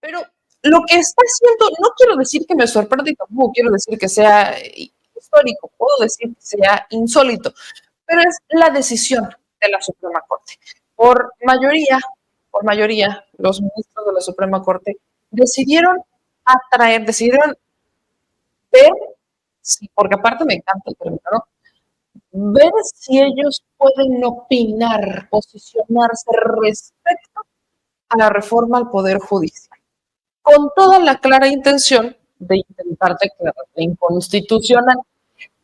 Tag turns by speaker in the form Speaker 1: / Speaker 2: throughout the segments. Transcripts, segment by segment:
Speaker 1: Pero lo que está haciendo, no quiero decir que me sorprenda y tampoco quiero decir que sea histórico, puedo decir que sea insólito, pero es la decisión de la Suprema Corte. Por mayoría, por mayoría, los ministros de la Suprema Corte decidieron decidieron ver, sí, porque aparte me encanta el término, ¿no? Ver si ellos pueden opinar, posicionarse respecto a la reforma al Poder Judicial, con toda la clara intención de intentar declararla inconstitucional.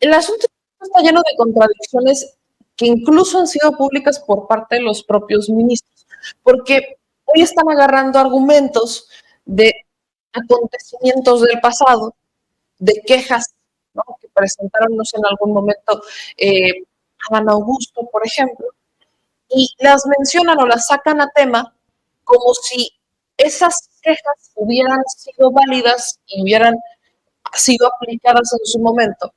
Speaker 1: El asunto está lleno de contradicciones que incluso han sido públicas por parte de los propios ministros, porque hoy están agarrando argumentos de acontecimientos del pasado, de quejas, ¿no?, que presentaron, no sé, en algún momento Adán Augusto, por ejemplo, y las mencionan o las sacan a tema como si esas quejas hubieran sido válidas y hubieran sido aplicadas en su momento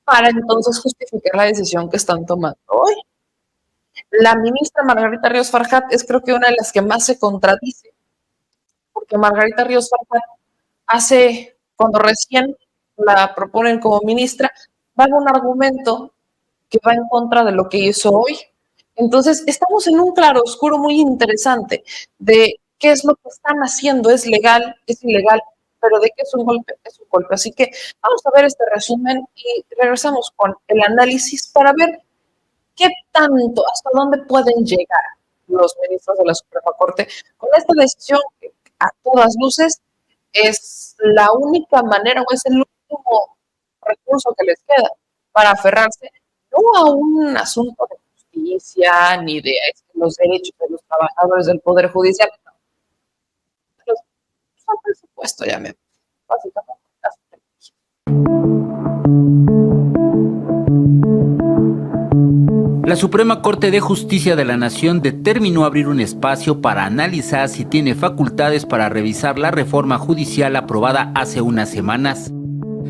Speaker 1: para entonces justificar la decisión que están tomando hoy. La ministra Margarita Ríos Farjat es creo que una de las que más se contradice, porque Margarita Ríos Farjat cuando recién la proponen como ministra, da un argumento que va en contra de lo que hizo hoy. Entonces, estamos en un claroscuro muy interesante de qué es lo que están haciendo, es legal, es ilegal, pero de qué es un golpe, es un golpe. Así que vamos a ver este resumen y regresamos con el análisis para ver qué tanto, hasta dónde pueden llegar los ministros de la Suprema Corte con esta decisión que a todas luces es la única manera o es el último recurso que les queda para aferrarse no a un asunto de justicia ni de los derechos de los trabajadores del Poder Judicial, no, pero al presupuesto, ya me básicamente.
Speaker 2: La Suprema Corte de Justicia de la Nación determinó abrir un espacio para analizar si tiene facultades para revisar la reforma judicial aprobada hace unas semanas.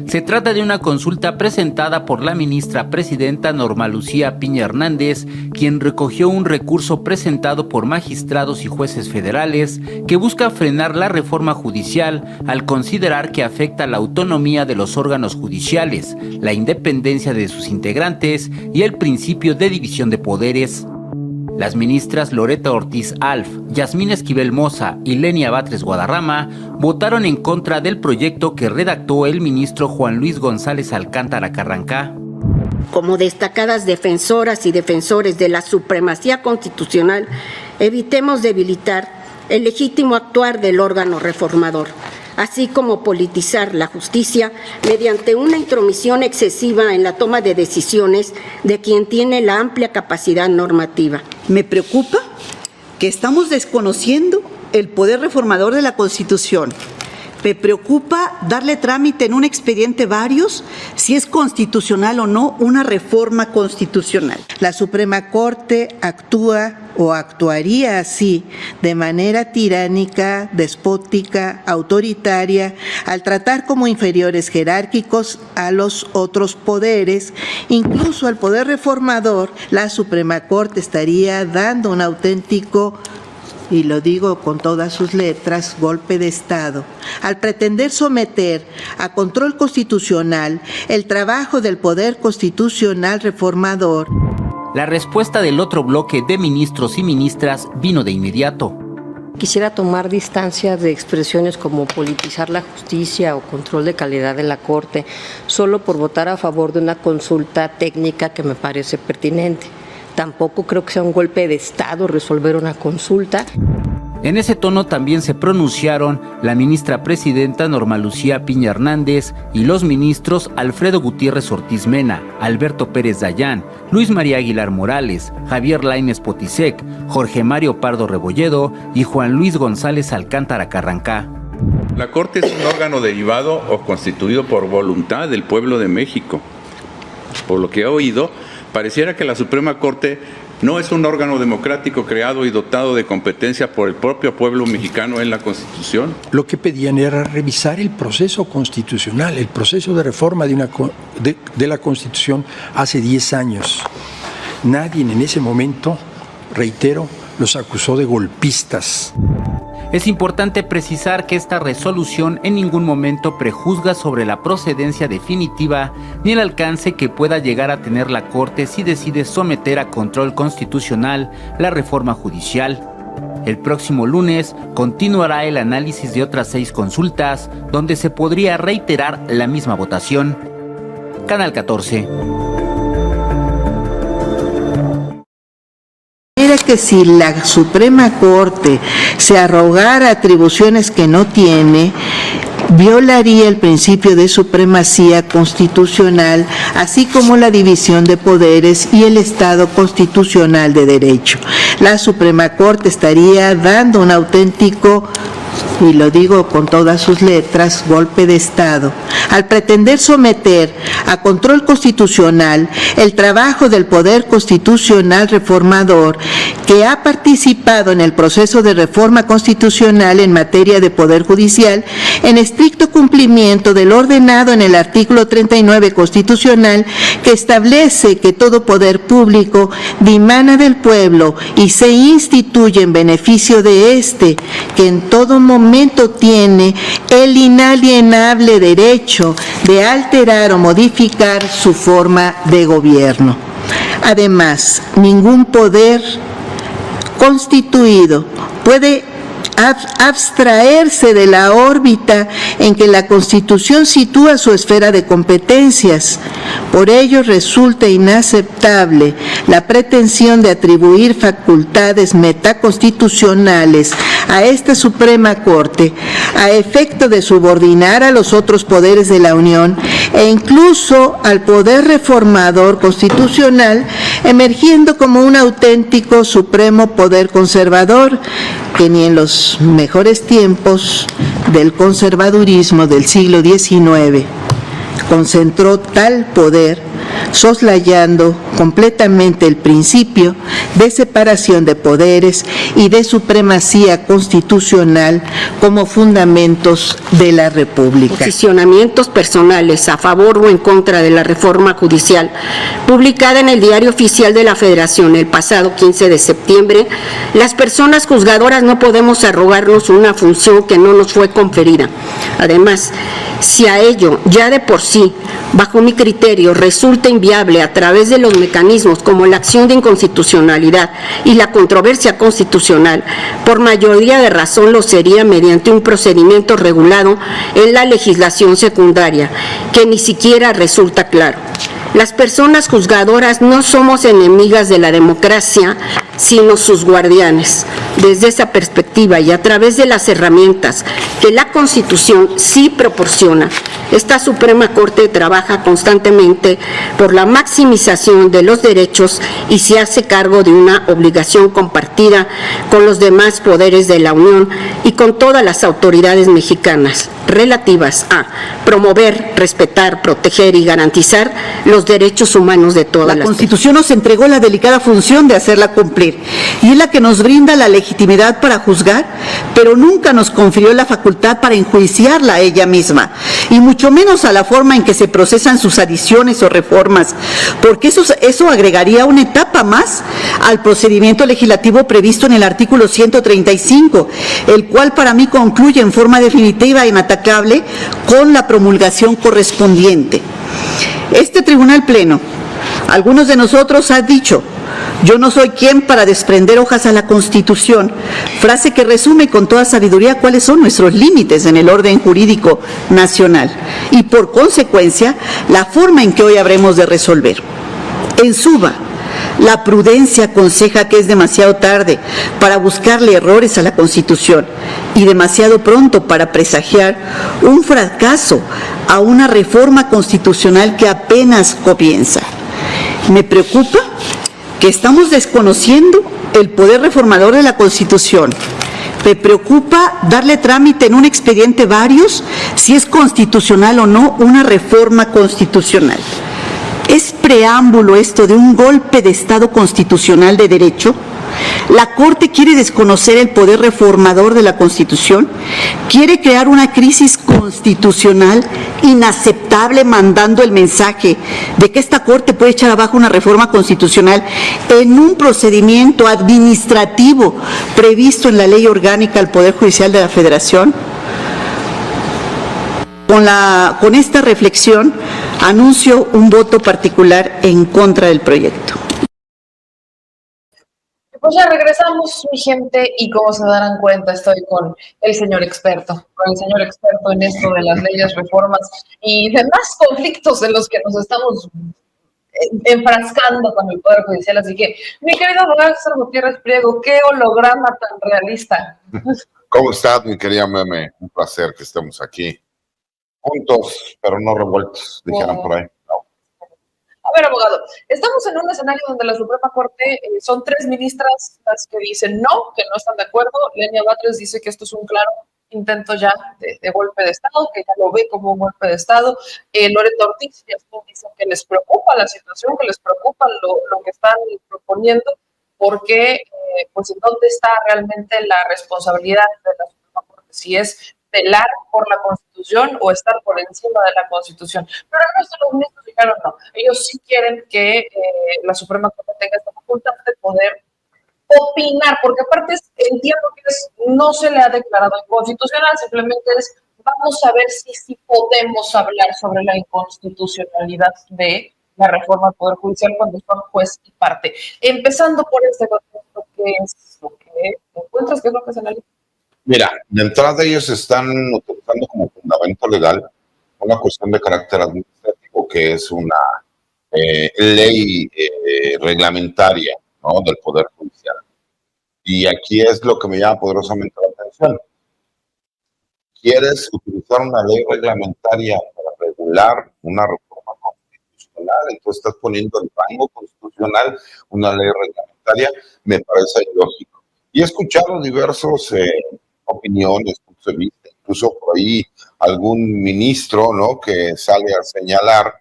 Speaker 2: Se trata de una consulta presentada por la ministra presidenta Norma Lucía Piña Hernández, quien recogió un recurso presentado por magistrados y jueces federales que busca frenar la reforma judicial al considerar que afecta la autonomía de los órganos judiciales, la independencia de sus integrantes y el principio de división de poderes. Las ministras Loreta Ortiz Alf, Yasmín Esquivel Moza y Lenia Batres Guadarrama votaron en contra del proyecto que redactó el ministro Juan Luis González Alcántara Carrancá.
Speaker 3: Como destacadas defensoras y defensores de la supremacía constitucional, evitemos debilitar el legítimo actuar del órgano reformador, así como politizar la justicia mediante una intromisión excesiva en la toma de decisiones de quien tiene la amplia capacidad normativa.
Speaker 4: Me preocupa que estamos desconociendo el poder reformador de la Constitución. Me preocupa darle trámite en un expediente varios si es constitucional o no una reforma constitucional. La Suprema Corte actúa o actuaría así de manera tiránica, despótica, autoritaria, al tratar como inferiores jerárquicos a los otros poderes, incluso al poder reformador. La Suprema Corte estaría dando un auténtico, y lo digo con todas sus letras, golpe de Estado, al pretender someter a control constitucional el trabajo del Poder Constitucional Reformador.
Speaker 2: La respuesta del otro bloque de ministros y ministras vino de inmediato.
Speaker 5: Quisiera tomar distancia de expresiones como politizar la justicia o control de calidad de la Corte, solo por votar a favor de una consulta técnica que me parece pertinente. Tampoco creo que sea un golpe de Estado resolver una consulta.
Speaker 2: En ese tono también se pronunciaron la ministra presidenta Norma Lucía Piña Hernández y los ministros Alfredo Gutiérrez Ortiz Mena, Alberto Pérez Dayán, Luis María Aguilar Morales, Javier Lainez Potisek, Jorge Mario Pardo Rebolledo y Juan Luis González Alcántara Carrancá.
Speaker 6: La Corte es un órgano derivado o constituido por voluntad del pueblo de México. Por lo que he oído, pareciera que la Suprema Corte no es un órgano democrático creado y dotado de competencia por el propio pueblo mexicano en la Constitución.
Speaker 7: Lo que pedían era revisar el proceso constitucional, el proceso de reforma de la Constitución hace 10 años. Nadie en ese momento, reitero, los acusó de golpistas.
Speaker 2: Es importante precisar que esta resolución en ningún momento prejuzga sobre la procedencia definitiva ni el alcance que pueda llegar a tener la Corte si decide someter a control constitucional la reforma judicial. El próximo lunes continuará el análisis de otras 6 consultas, donde se podría reiterar la misma votación. Canal 14.
Speaker 8: Mira que si la Suprema Corte se arrogara atribuciones que no tiene, violaría el principio de supremacía constitucional, así como la división de poderes y el Estado constitucional de derecho. La Suprema Corte estaría dando un auténtico, y lo digo con todas sus letras, golpe de Estado, al pretender someter a control constitucional el trabajo del Poder Constitucional Reformador, que ha participado en el proceso de reforma constitucional en materia de Poder Judicial, en estricto cumplimiento del ordenado en el artículo 39 constitucional, que establece que todo poder público dimana del pueblo y se instituye en beneficio de éste, que en todo momento tiene el inalienable derecho de alterar o modificar su forma de gobierno. Además, ningún poder constituido puede abstraerse de la órbita en que la Constitución sitúa su esfera de competencias. Por ello resulta inaceptable la pretensión de atribuir facultades metaconstitucionales a esta Suprema Corte a efecto de subordinar a los otros poderes de la Unión e incluso al poder reformador constitucional, emergiendo como un auténtico supremo poder conservador que ni en los mejores tiempos del conservadurismo del siglo XIX concentró tal poder, soslayando completamente el principio de separación de poderes y de supremacía constitucional como fundamentos de la República.
Speaker 3: Posicionamientos personales a favor o en contra de la reforma judicial, publicada en el Diario Oficial de la Federación el pasado 15 de septiembre, las personas juzgadoras no podemos arrogarnos una función que no nos fue conferida. Además, si a ello ya de por sí, bajo mi criterio, resulta inviable a través de los mecanismos como la acción de inconstitucionalidad y la controversia constitucional, por mayoría de razón lo sería mediante un procedimiento regulado en la legislación secundaria, que ni siquiera resulta claro. Las personas juzgadoras no somos enemigas de la democracia, sino sus guardianes. Desde esa perspectiva y a través de las herramientas que la Constitución sí proporciona, esta Suprema Corte trabaja constantemente por la maximización de los derechos y se hace cargo de una obligación compartida con los demás poderes de la Unión y con todas las autoridades mexicanas, relativas a promover, respetar, proteger y garantizar los derechos humanos de todas las personas.
Speaker 4: La Constitución nos entregó la delicada función de hacerla cumplir y es la que nos brinda la legitimidad para juzgar, pero nunca nos confirió la facultad para enjuiciarla a ella misma, y mucho menos a la forma en que se procesan sus adiciones o reformas, porque eso agregaría una etapa más al procedimiento legislativo previsto en el artículo 135, el cual para mí concluye en forma definitiva e inatacable con la promulgación correspondiente. Este Tribunal Pleno, algunos de nosotros han dicho: yo no soy quien para desprender hojas a la Constitución, frase que resume con toda sabiduría cuáles son nuestros límites en el orden jurídico nacional y por consecuencia la forma en que hoy habremos de resolver. En suma, la prudencia aconseja que es demasiado tarde para buscarle errores a la Constitución y demasiado pronto para presagiar un fracaso a una reforma constitucional que apenas comienza. Me preocupa que estamos desconociendo el poder reformador de la Constitución. Me preocupa darle trámite en un expediente varios si es constitucional o no una reforma constitucional. ¿Es preámbulo esto de un golpe de Estado constitucional de derecho? ¿La Corte quiere desconocer el poder reformador de la Constitución? ¿Quiere crear una crisis constitucional inaceptable, mandando el mensaje de que esta Corte puede echar abajo una reforma constitucional en un procedimiento administrativo previsto en la Ley Orgánica del Poder Judicial de la Federación? Con esta reflexión, anuncio un voto particular en contra del proyecto.
Speaker 1: Pues ya regresamos, mi gente, y como se darán cuenta, estoy con el señor experto en esto de las leyes, reformas y demás conflictos en los que nos estamos enfrascando con el Poder Judicial. Así que, mi querido Lázaro Gutiérrez Priego, qué holograma tan realista.
Speaker 9: ¿Cómo estás, mi querida Meme? Un placer que estemos aquí. Juntos, pero no revueltos, dijeron por ahí. No.
Speaker 1: A ver, abogado, estamos en un escenario donde la Suprema Corte son 3 ministras las que dicen no, que no están de acuerdo. Lenia Batres dice que esto es un claro intento ya de golpe de Estado, que ya lo ve como un golpe de Estado. Loreto Ortiz y Aston dicen que les preocupa la situación, que les preocupa lo que están proponiendo, porque pues en dónde está realmente la responsabilidad de la Suprema Corte, si es velar por la Constitución o estar por encima de la Constitución. Pero el resto de los ministros dijeron no. Ellos sí quieren que la Suprema Corte tenga esta facultad de poder opinar, porque aparte entiendo que no se le ha declarado inconstitucional, simplemente vamos a ver si podemos hablar sobre la inconstitucionalidad de la reforma al Poder Judicial cuando son juez y parte. Empezando por este contexto, ¿qué es lo que encuentras? ¿Qué es lo que se analiza?
Speaker 9: Mira, de entrada ellos están utilizando como fundamento legal una cuestión de carácter administrativo que es una ley reglamentaria, ¿no?, del Poder Judicial. Y aquí es lo que me llama poderosamente la atención. ¿Quieres utilizar una ley reglamentaria para regular una reforma constitucional? Entonces estás poniendo el rango constitucional una ley reglamentaria. Me parece ilógico. Y he escuchado diversos opiniones, puntos de vista, incluso por ahí algún ministro, ¿no?, que sale a señalar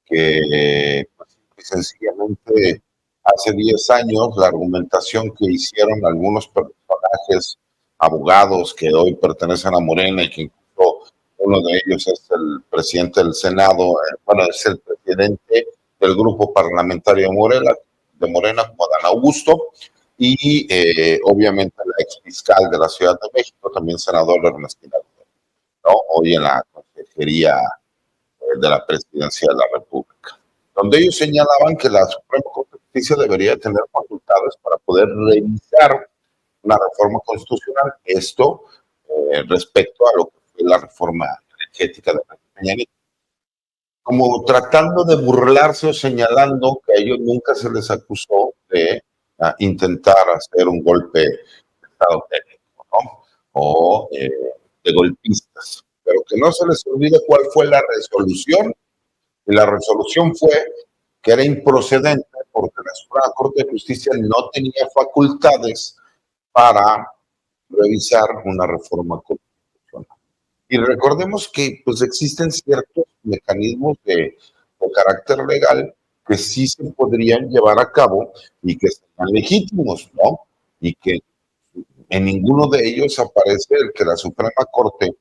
Speaker 9: que pues, sencillamente hace 10 años la argumentación que hicieron algunos personajes, abogados que hoy pertenecen a Morena y que incluso uno de ellos es el presidente del Senado, bueno, es el presidente del grupo parlamentario de Morena como Adán Augusto, y obviamente la ex fiscal de la Ciudad de México, también senador Ernestina Godoy, ¿no?, hoy en la Consejería de la Presidencia de la República, donde ellos señalaban que la Suprema Corte de Justicia debería tener facultades para poder revisar una reforma constitucional, esto respecto a lo que fue la reforma energética de Peña Nieto, como tratando de burlarse o señalando que a ellos nunca se les acusó de intentar hacer un golpe de Estado técnico, ¿no?, o de golpistas, pero que no se les olvide cuál fue la resolución, y la resolución fue que era improcedente porque la Suprema Corte de Justicia no tenía facultades para revisar una reforma constitucional. Y recordemos que pues existen ciertos mecanismos de carácter legal que sí se podrían llevar a cabo y que sean legítimos, ¿no? Y que en ninguno de ellos aparece el que la Suprema Corte,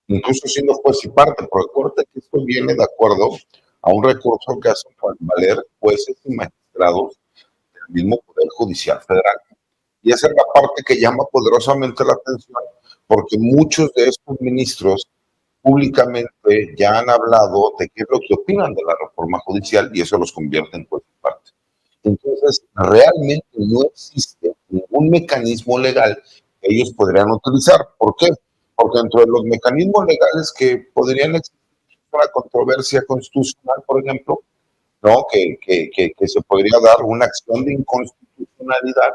Speaker 9: incluso siendo juez y parte, pero recuerda que esto viene de acuerdo a un recurso que hacen valer jueces y magistrados del mismo Poder Judicial Federal. Y esa es la parte que llama poderosamente la atención, porque muchos de estos ministros públicamente ya han hablado de qué es lo que opinan de la reforma judicial y eso los convierte en juez y parte. Entonces, realmente no existe ningún mecanismo legal que ellos podrían utilizar. ¿Por qué? Porque dentro de los mecanismos legales que podrían existir una controversia constitucional, por ejemplo, ¿no?, que se podría dar una acción de inconstitucionalidad,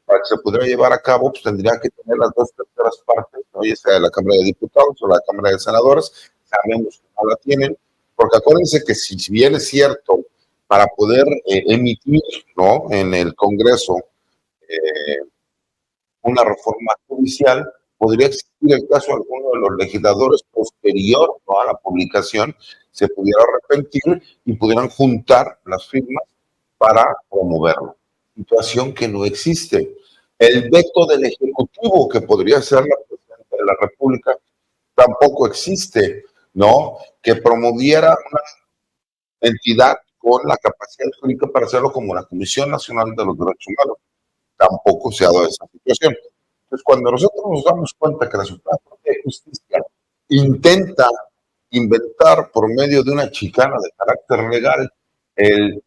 Speaker 9: para que se pudiera llevar a cabo, pues tendría que tener las 2/3 partes, ¿no?, ya sea de la Cámara de Diputados o la Cámara de Senadores. Sabemos que no la tienen, porque acuérdense que si bien es cierto, para poder emitir, ¿no?, en el Congreso una reforma judicial, podría existir el caso de alguno de los legisladores posterior, ¿no?, a la publicación, se pudiera arrepentir y pudieran juntar las firmas para promoverlo. Situación que no existe. El veto del Ejecutivo, que podría ser la Presidenta de la República, tampoco existe, ¿no?, que promoviera una entidad con la capacidad jurídica para hacerlo como la Comisión Nacional de los Derechos Humanos. Tampoco se ha dado esa situación. Entonces, cuando nosotros nos damos cuenta que la Suprema Corte de Justicia intenta inventar por medio de una chicana de carácter legal el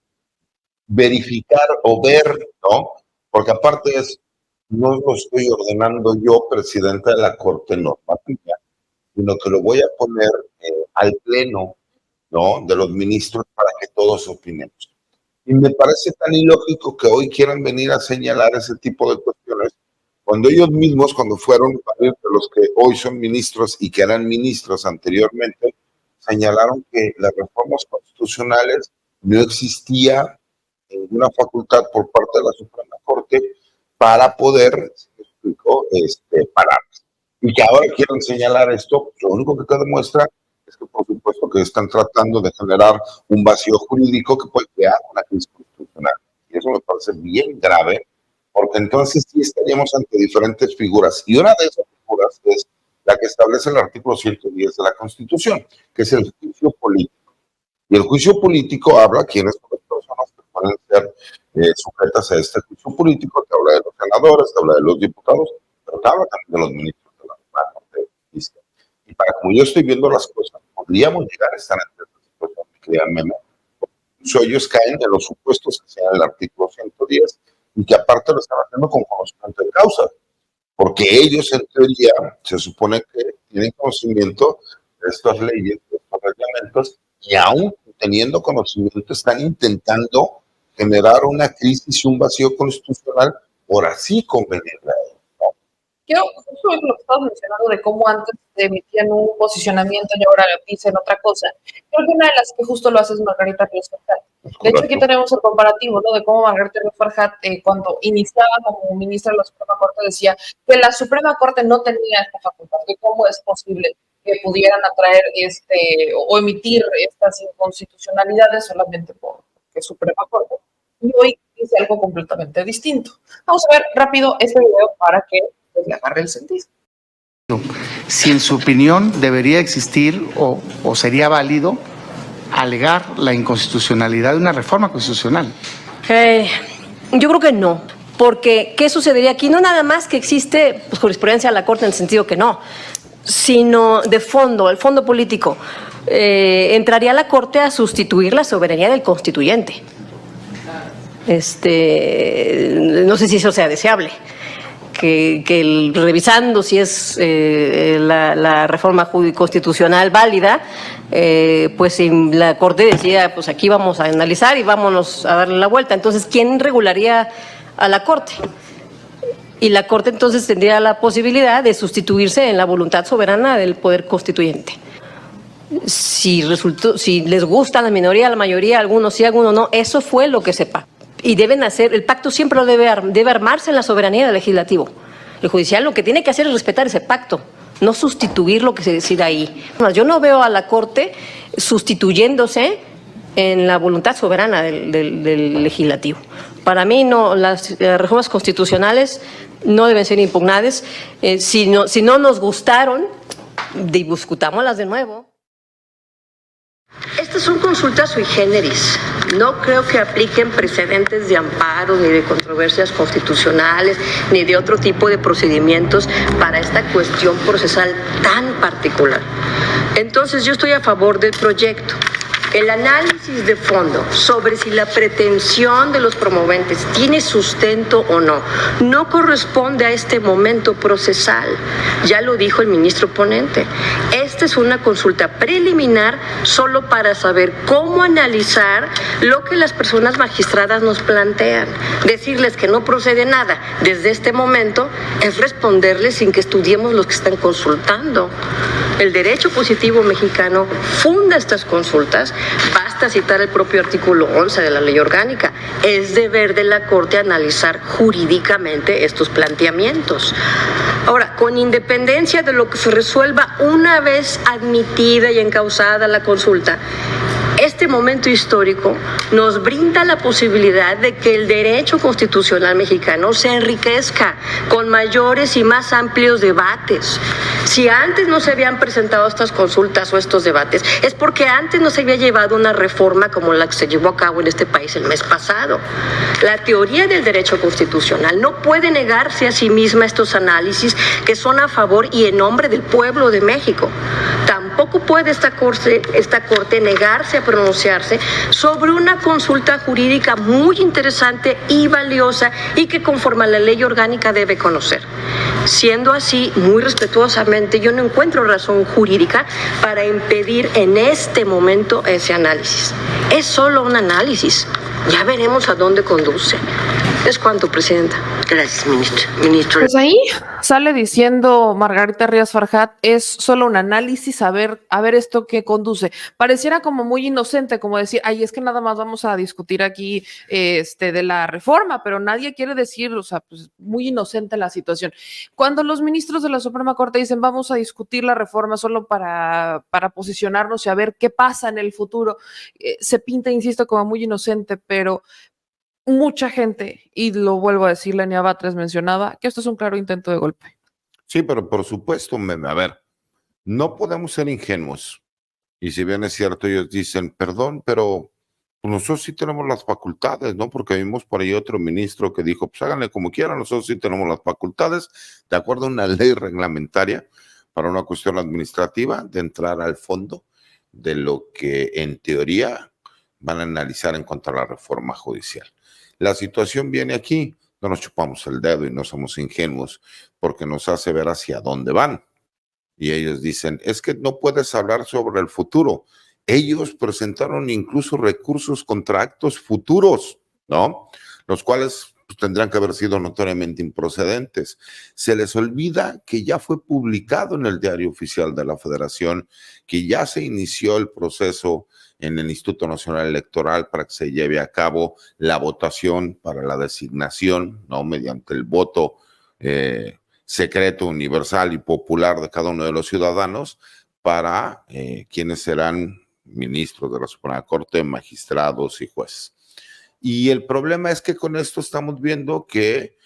Speaker 9: verificar o ver, ¿no?, porque aparte no lo estoy ordenando yo, presidente de la Corte Normativa, sino que lo voy a poner al pleno, ¿no?, de los ministros para que todos opinemos. Y me parece tan ilógico que hoy quieran venir a señalar ese tipo de cuestiones, cuando ellos mismos, cuando fueron de los que hoy son ministros y que eran ministros anteriormente, señalaron que las reformas constitucionales no existía ninguna facultad por parte de la Suprema Corte para poder, pararlas. Y que ahora quieren señalar esto, pues lo único que demuestra es que, por supuesto, que están tratando de generar un vacío jurídico que puede crear una crisis constitucional. Y eso me parece bien grave, porque entonces sí estaríamos ante diferentes figuras. Y una de esas figuras es la que establece el artículo 110 de la Constitución, que es el juicio político. Y el juicio político habla quiénes son las personas que pueden ser sujetas a este juicio político, que habla de los senadores, que habla de los diputados, pero que habla también de los ministros de la Suprema Corte de Justicia. Y para como yo estoy viendo las cosas, podríamos llegar a estar en esta situación, créanme, incluso ellos caen en los supuestos que sean el artículo 110 y que aparte lo están haciendo con conocimiento de causa, porque ellos en teoría se supone que tienen conocimiento de estas leyes, de estos reglamentos, y aún teniendo conocimiento están intentando generar una crisis y un vacío constitucional por así convenirle a ellos, ¿no?
Speaker 1: Quiero justo lo que estabas mencionando de cómo antes emitían un posicionamiento y ahora dicen otra cosa. Creo que una de las que justo lo hace es Margarita Ríos Farjat. De hecho, aquí tenemos el comparativo, ¿no?, de cómo Margarita Ríos Farjat, cuando iniciaba como ministra de la Suprema Corte, decía que la Suprema Corte no tenía esta facultad, que cómo es posible que pudieran atraer o emitir estas inconstitucionalidades solamente porque Suprema Corte. Y hoy dice algo completamente distinto. Vamos a ver rápido este video para que le agarre el sentido.
Speaker 10: Si en su opinión debería existir o sería válido alegar la inconstitucionalidad de una reforma constitucional.
Speaker 5: Yo creo que no, porque ¿qué sucedería aquí? No nada más que existe jurisprudencia de la Corte en el sentido que no, sino de fondo, el fondo político. Entraría la Corte a sustituir la soberanía del constituyente. No sé si eso sea deseable. Que revisando si es la reforma constitucional válida, pues si la Corte decía, pues aquí vamos a analizar y vámonos a darle la vuelta. Entonces, ¿quién regularía a la Corte? Y la Corte entonces tendría la posibilidad de sustituirse en la voluntad soberana del poder constituyente. Si les gusta a la minoría, a la mayoría, algunos sí, algunos no, eso fue lo que se pactó. Y deben hacer, el pacto siempre debe armarse en la soberanía del legislativo. El judicial lo que tiene que hacer es respetar ese pacto, no sustituir lo que se decida ahí. Yo no veo a la Corte sustituyéndose en la voluntad soberana del legislativo. Para mí no, las reformas constitucionales no deben ser impugnadas. Si no nos gustaron, discutámoslas de nuevo.
Speaker 11: Estas son consultas sui generis. No creo que apliquen precedentes de amparo, ni de controversias constitucionales, ni de otro tipo de procedimientos para esta cuestión procesal tan particular. Entonces, yo estoy a favor del proyecto. El análisis de fondo sobre si la pretensión de los promoventes tiene sustento o no corresponde a este momento procesal. Ya lo dijo el ministro ponente. Esta es una consulta preliminar solo para saber cómo analizar lo que las personas magistradas nos plantean. Decirles que no procede nada desde este momento es responderles sin que estudiemos lo que están consultando. El derecho positivo mexicano funda estas consultas. Basta citar el propio artículo 11 de la Ley Orgánica. Es deber de la Corte analizar jurídicamente estos planteamientos. Ahora, con independencia de lo que se resuelva una vez admitida y encausada la consulta, este momento histórico nos brinda la posibilidad de que el derecho constitucional mexicano se enriquezca con mayores y más amplios debates. Si antes no se habían presentado estas consultas o estos debates, es porque antes no se había llevado una reforma como la que se llevó a cabo en este país el mes pasado. La teoría del derecho constitucional no puede negarse a sí misma estos análisis que son a favor y en nombre del pueblo de México. Tampoco puede esta corte negarse a pronunciarse sobre una consulta jurídica muy interesante y valiosa y que conforme a la ley orgánica debe conocer. Siendo así, muy respetuosamente, yo no encuentro razón jurídica para impedir en este momento ese análisis. Es solo un análisis. Ya veremos a dónde conduce. Es cuanto, Presidenta. Gracias, ministro.
Speaker 1: Pues ahí sale diciendo Margarita Ríos Farjat, es solo un análisis, a ver esto que conduce. Pareciera como muy inocente, como decir, ay, es que nada más vamos a discutir aquí de la reforma, pero nadie quiere decir, o sea, pues muy inocente la situación. Cuando los ministros de la Suprema Corte dicen, vamos a discutir la reforma solo para posicionarnos y a ver qué pasa en el futuro, se pinta, insisto, como muy inocente, pero mucha gente, y lo vuelvo a decir, Lenia Batres mencionaba, que esto es un claro intento de golpe.
Speaker 9: Sí, pero por supuesto, a ver, no podemos ser ingenuos. Y si bien es cierto, ellos dicen, perdón, pero nosotros sí tenemos las facultades, ¿no? Porque vimos por ahí otro ministro que dijo, pues háganle como quieran, nosotros sí tenemos las facultades, de acuerdo a una ley reglamentaria para una cuestión administrativa, de entrar al fondo de lo que en teoría van a analizar en cuanto a la reforma judicial. La situación viene aquí, no nos chupamos el dedo y no somos ingenuos porque nos hace ver hacia dónde van. Y ellos dicen, es que no puedes hablar sobre el futuro. Ellos presentaron incluso recursos contra actos futuros, ¿no? Los cuales pues, tendrán que haber sido notoriamente improcedentes. Se les olvida que ya fue publicado en el Diario Oficial de la Federación, que ya se inició el proceso en el Instituto Nacional Electoral para que se lleve a cabo la votación para la designación, ¿no? Mediante el voto secreto, universal y popular de cada uno de los ciudadanos para quienes serán ministros de la Suprema Corte, magistrados y jueces. Y el problema es que con esto estamos viendo que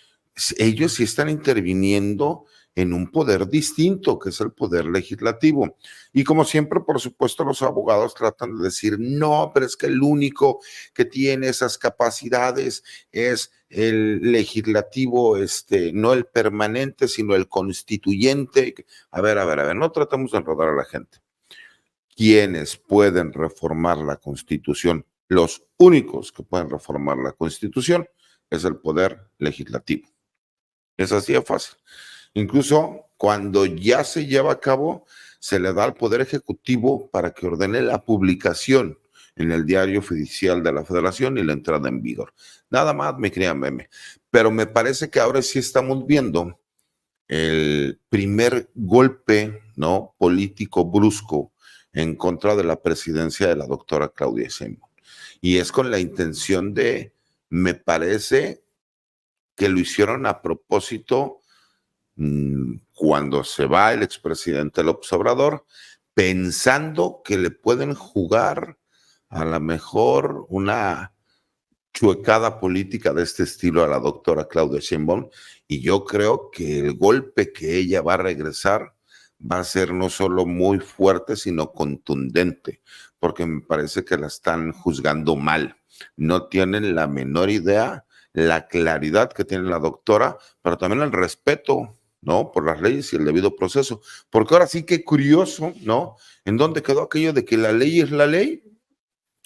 Speaker 9: ellos sí están interviniendo en un poder distinto, que es el poder legislativo. Y como siempre, por supuesto, los abogados tratan de decir, no, pero es que el único que tiene esas capacidades es el legislativo, no el permanente, sino el constituyente. A ver, no tratamos de enredar a la gente. ¿Quiénes pueden reformar la Constitución? Los únicos que pueden reformar la Constitución es el poder legislativo. Es así de fácil. Incluso cuando ya se lleva a cabo, se le da al Poder Ejecutivo para que ordene la publicación en el Diario Oficial de la Federación y la entrada en vigor. Nada más, mi querida Meme. Pero me parece que ahora sí estamos viendo el primer golpe, ¿no? Político brusco en contra de la presidencia de la doctora Claudia Sheinbaum. Y es con la intención de, me parece que lo hicieron a propósito cuando se va el expresidente López Obrador, pensando que le pueden jugar a lo mejor una chuecada política de este estilo a la doctora Claudia Sheinbaum, y yo creo que el golpe que ella va a regresar va a ser no solo muy fuerte, sino contundente, porque me parece que la están juzgando mal. No tienen la menor idea, la claridad que tiene la doctora, pero también el respeto, ¿no? Por las leyes y el debido proceso. Porque ahora sí que curioso, ¿no? ¿En dónde quedó aquello de que la ley es la ley?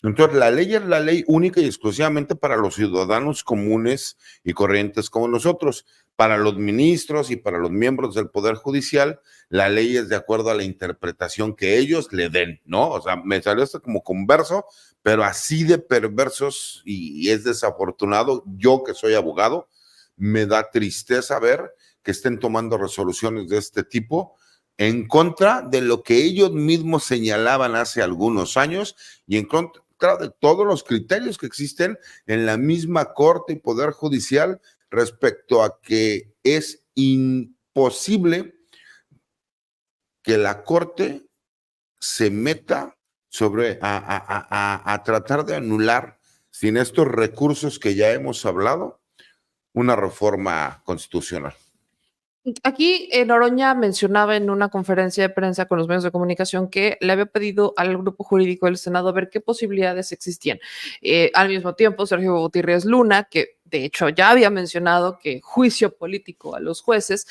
Speaker 9: Entonces, la ley es la ley única y exclusivamente para los ciudadanos comunes y corrientes como nosotros. Para los ministros y para los miembros del Poder Judicial, la ley es de acuerdo a la interpretación que ellos le den, ¿no? O sea, me salió esto como converso, pero así de perversos y es desafortunado. Yo que soy abogado, me da tristeza ver que estén tomando resoluciones de este tipo en contra de lo que ellos mismos señalaban hace algunos años y en contra de todos los criterios que existen en la misma Corte y Poder Judicial respecto a que es imposible que la Corte se meta a tratar de anular, sin estos recursos que ya hemos hablado, una reforma constitucional.
Speaker 1: Aquí Noroña mencionaba en una conferencia de prensa con los medios de comunicación que le había pedido al grupo jurídico del Senado ver qué posibilidades existían. Al mismo tiempo, Sergio Gutiérrez Luna, que de hecho ya había mencionado que juicio político a los jueces,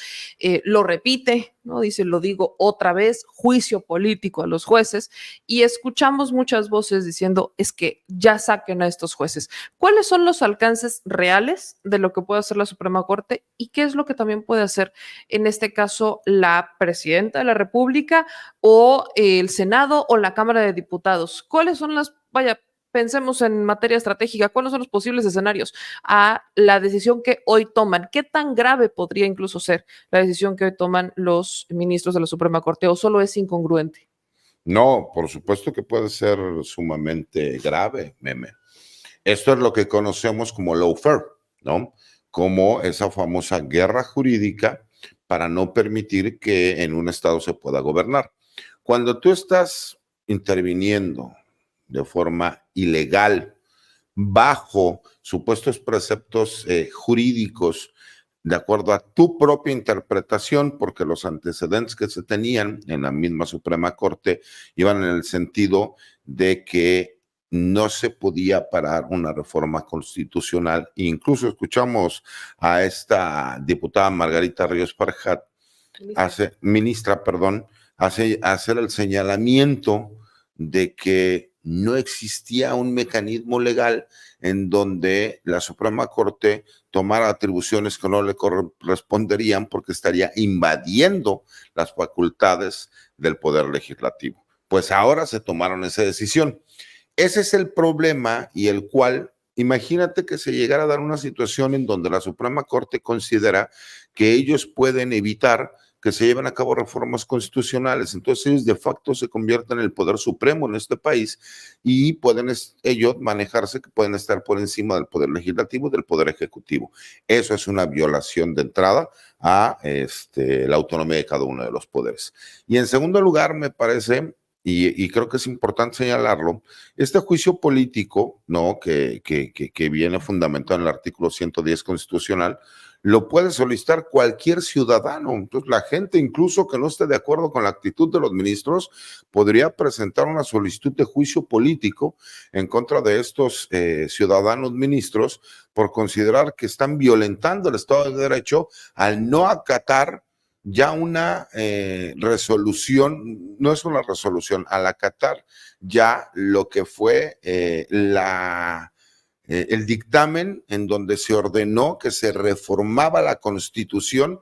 Speaker 1: lo repite, ¿no? Dice, lo digo otra vez, juicio político a los jueces, y escuchamos muchas voces diciendo, es que ya saquen a estos jueces. ¿Cuáles son los alcances reales de lo que puede hacer la Suprema Corte y qué es lo que también puede hacer, en este caso, la presidenta de la República o el Senado o la Cámara de Diputados? ¿Cuáles son pensemos en materia estratégica, cuáles son los posibles escenarios a la decisión que hoy toman? ¿Qué tan grave podría incluso ser la decisión que hoy toman los ministros de la Suprema Corte o solo es incongruente?
Speaker 9: No, por supuesto que puede ser sumamente grave, Meme. Esto es lo que conocemos como lawfare, ¿no? Como esa famosa guerra jurídica para no permitir que en un estado se pueda gobernar. Cuando tú estás interviniendo de forma ilegal bajo supuestos preceptos jurídicos de acuerdo a tu propia interpretación, porque los antecedentes que se tenían en la misma Suprema Corte iban en el sentido de que no se podía parar una reforma constitucional. Incluso escuchamos a esta diputada Margarita Ríos Farjat, ministra, hacer el señalamiento de que no existía un mecanismo legal en donde la Suprema Corte tomara atribuciones que no le corresponderían porque estaría invadiendo las facultades del Poder Legislativo. Pues ahora se tomaron esa decisión. Ese es el problema y el cual, imagínate que se llegara a dar una situación en donde la Suprema Corte considera que ellos pueden evitar que se lleven a cabo reformas constitucionales. Entonces ellos de facto se convierten en el poder supremo en este país y pueden ellos manejarse, que pueden estar por encima del poder legislativo y del poder ejecutivo. Eso es una violación de entrada a la autonomía de cada uno de los poderes. Y en segundo lugar, me parece, y creo que es importante señalarlo, este juicio político, ¿no? que viene fundamentado en el artículo 110 constitucional, lo puede solicitar cualquier ciudadano. Entonces, la gente, incluso que no esté de acuerdo con la actitud de los ministros, podría presentar una solicitud de juicio político en contra de estos ciudadanos ministros por considerar que están violentando el Estado de Derecho al no acatar ya una resolución, no es una resolución, al acatar ya lo que fue el dictamen en donde se ordenó que se reformaba la Constitución,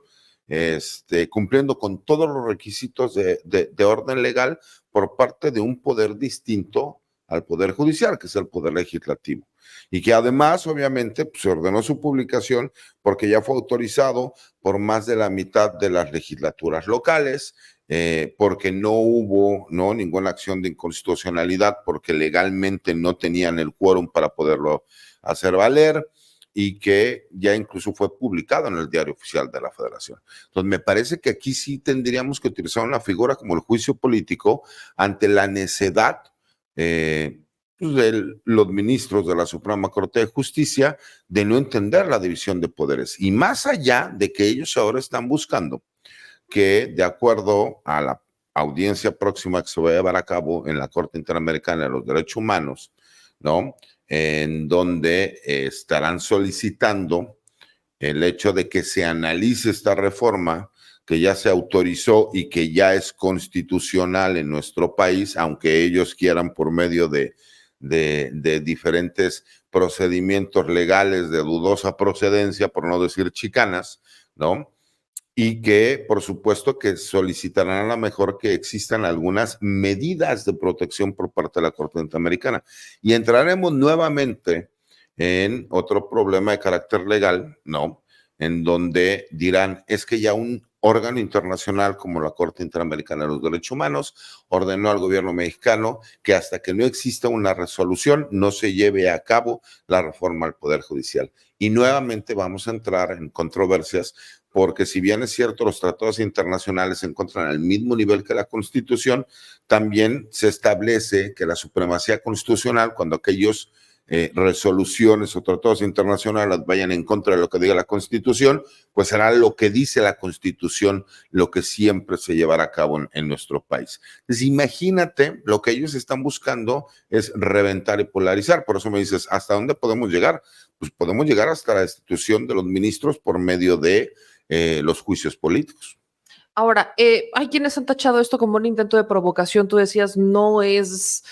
Speaker 9: cumpliendo con todos los requisitos de orden legal por parte de un poder distinto al Poder Judicial, que es el Poder Legislativo. Y que además, obviamente, pues, se ordenó su publicación porque ya fue autorizado por más de la mitad de las legislaturas locales, porque no hubo ninguna acción de inconstitucionalidad, porque legalmente no tenían el quórum para poderlo hacer valer, y que ya incluso fue publicado en el Diario Oficial de la Federación. Entonces, me parece que aquí sí tendríamos que utilizar una figura como el juicio político ante la necedad de los ministros de la Suprema Corte de Justicia de no entender la división de poderes. Y más allá de que ellos ahora están buscando que, de acuerdo a la audiencia próxima que se va a llevar a cabo en la Corte Interamericana de los Derechos Humanos, ¿no? En donde estarán solicitando el hecho de que se analice esta reforma que ya se autorizó y que ya es constitucional en nuestro país, aunque ellos quieran por medio de diferentes procedimientos legales de dudosa procedencia, por no decir chicanas, ¿no? Y que, por supuesto, que solicitarán a lo mejor que existan algunas medidas de protección por parte de la Corte Interamericana. Y entraremos nuevamente en otro problema de carácter legal, ¿no? En donde dirán, es que ya un órgano internacional como la Corte Interamericana de los Derechos Humanos ordenó al gobierno mexicano que hasta que no exista una resolución no se lleve a cabo la reforma al Poder Judicial. Y nuevamente vamos a entrar en controversias porque si bien es cierto, los tratados internacionales se encuentran al mismo nivel que la Constitución, también se establece que la supremacía constitucional, cuando aquellos resoluciones o tratados internacionales vayan en contra de lo que diga la Constitución, pues será lo que dice la Constitución lo que siempre se llevará a cabo en nuestro país. Entonces, imagínate, lo que ellos están buscando es reventar y polarizar. Por eso me dices, ¿hasta dónde podemos llegar? Pues podemos llegar hasta la destitución de los ministros por medio de los juicios políticos.
Speaker 1: Ahora, hay quienes han tachado esto como un intento de provocación. Tú decías, no es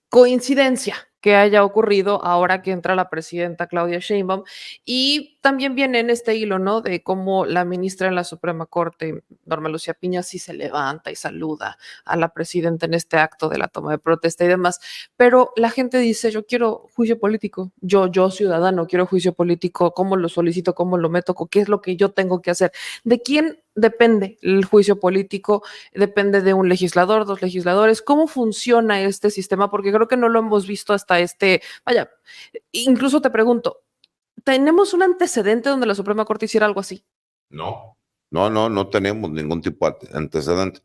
Speaker 1: coincidencia que haya ocurrido ahora que entra la presidenta Claudia Sheinbaum, y también viene en este hilo, ¿no?, de cómo la ministra en la Suprema Corte, Norma Lucía Piña, sí se levanta y saluda a la presidenta en este acto de la toma de protesta y demás, pero la gente dice, yo quiero juicio político, yo ciudadano quiero juicio político, ¿cómo lo solicito? ¿Cómo lo meto? ¿Qué es lo que yo tengo que hacer? ¿De quién depende el juicio político? ¿Depende de un legislador, dos legisladores? ¿Cómo funciona este sistema? Porque creo que no lo hemos visto hasta vaya, incluso te pregunto, ¿tenemos un antecedente donde la Suprema Corte hiciera algo así?
Speaker 9: No tenemos ningún tipo de antecedente.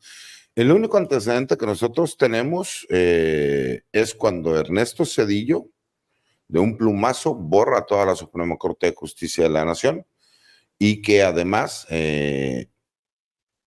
Speaker 9: El único antecedente que nosotros tenemos es cuando Ernesto Zedillo, de un plumazo, borra toda la Suprema Corte de Justicia de la Nación, y que además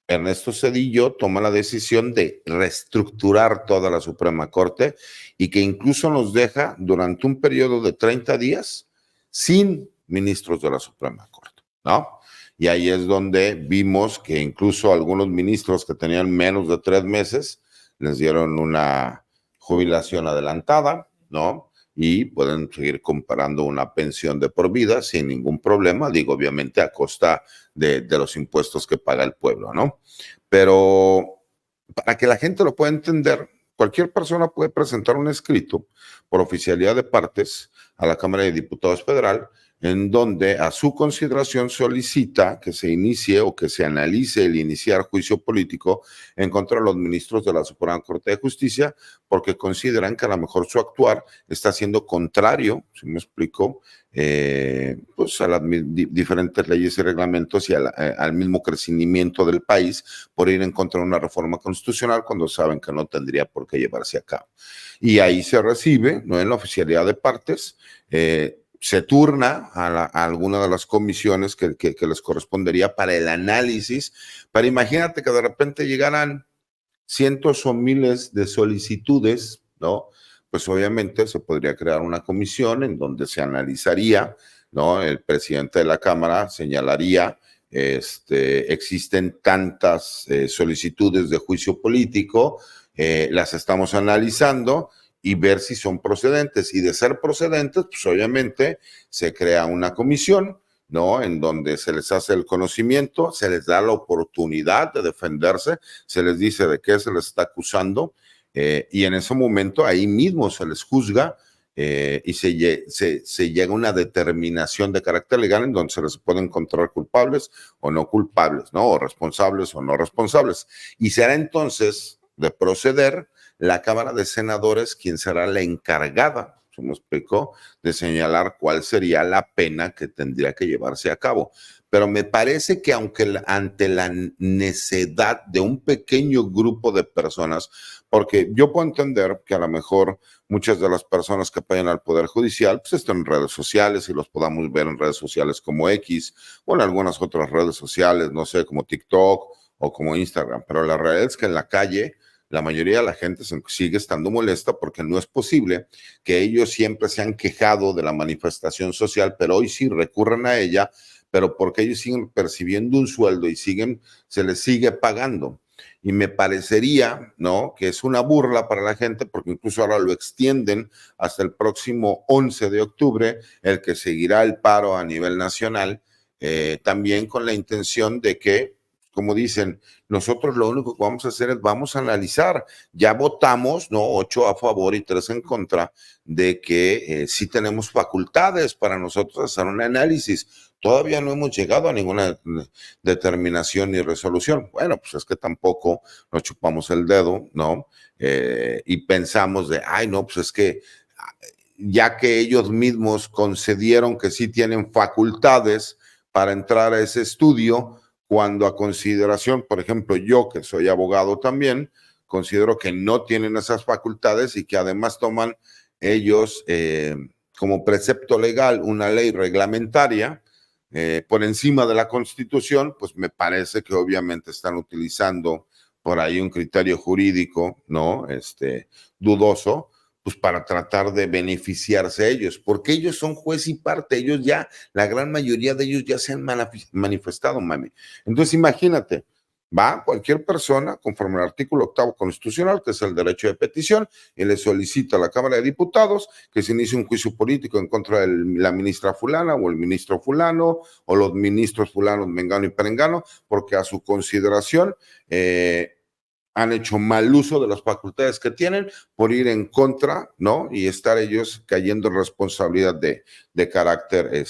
Speaker 9: Ernesto Zedillo toma la decisión de reestructurar toda la Suprema Corte y que incluso nos deja durante un periodo de 30 días sin ministros de la Suprema Corte, ¿no? Y ahí es donde vimos que incluso algunos ministros que tenían menos de 3 meses les dieron una jubilación adelantada, ¿no? Y pueden seguir comparando una pensión de por vida sin ningún problema, digo, obviamente a costa de los impuestos que paga el pueblo, ¿no? Pero para que la gente lo pueda entender, cualquier persona puede presentar un escrito por oficialidad de partes a la Cámara de Diputados Federal, en donde a su consideración solicita que se inicie o que se analice el iniciar juicio político en contra de los ministros de la Suprema Corte de Justicia, porque consideran que a lo mejor su actuar está siendo contrario, si me explico, pues a las diferentes leyes y reglamentos y al mismo crecimiento del país por ir en contra de una reforma constitucional cuando saben que no tendría por qué llevarse a cabo. Y ahí se recibe, ¿no?, en la oficialidad de partes, se turna a alguna de las comisiones que les correspondería para el análisis, pero imagínate que de repente llegaran cientos o miles de solicitudes, ¿no? Pues obviamente se podría crear una comisión en donde se analizaría, ¿no? El presidente de la Cámara señalaría, existen tantas solicitudes de juicio político, las estamos analizando, y ver si son procedentes. Y de ser procedentes, pues obviamente se crea una comisión, ¿no?, en donde se les hace el conocimiento, se les da la oportunidad de defenderse, se les dice de qué se les está acusando, y en ese momento ahí mismo se les juzga y se llega a una determinación de carácter legal en donde se les puede encontrar culpables o no culpables, ¿no?, o responsables o no responsables. Y será entonces de proceder la Cámara de Senadores quien será la encargada, se me explicó, de señalar cuál sería la pena que tendría que llevarse a cabo. Pero me parece que aunque ante la necedad de un pequeño grupo de personas, porque yo puedo entender que a lo mejor muchas de las personas que apoyan al Poder Judicial pues están en redes sociales y los podamos ver en redes sociales como X o en algunas otras redes sociales, no sé, como TikTok o como Instagram, pero la realidad es que en la calle la mayoría de la gente sigue estando molesta porque no es posible que ellos siempre se han quejado de la manifestación social, pero hoy sí recurren a ella, pero porque ellos siguen percibiendo un sueldo y se les sigue pagando. Y me parecería, ¿no?, que es una burla para la gente porque incluso ahora lo extienden hasta el próximo 11 de octubre, el que seguirá el paro a nivel nacional, también con la intención de que, como dicen, nosotros lo único que vamos a hacer es vamos a analizar. Ya votamos, ¿no?, 8 a favor y 3 en contra de que sí tenemos facultades para nosotros hacer un análisis. Todavía no hemos llegado a ninguna determinación ni resolución. Bueno, pues es que tampoco nos chupamos el dedo, ¿no? Y pensamos de, ay, no, pues es que ya que ellos mismos concedieron que sí tienen facultades para entrar a ese estudio, cuando a consideración, por ejemplo, yo que soy abogado también, considero que no tienen esas facultades y que además toman ellos como precepto legal una ley reglamentaria por encima de la Constitución, pues me parece que obviamente están utilizando por ahí un criterio jurídico, ¿no? Dudoso, pues para tratar de beneficiarse ellos, porque ellos son juez y parte, ellos ya, la gran mayoría de ellos ya se han manifestado, mami. Entonces imagínate, va cualquier persona, conforme al artículo 8 constitucional, que es el derecho de petición, y le solicita a la Cámara de Diputados que se inicie un juicio político en contra de la ministra fulana o el ministro fulano o los ministros fulanos, mengano y perengano, porque a su consideración han hecho mal uso de las facultades que tienen por ir en contra, ¿no? Y estar ellos cayendo en responsabilidad de carácter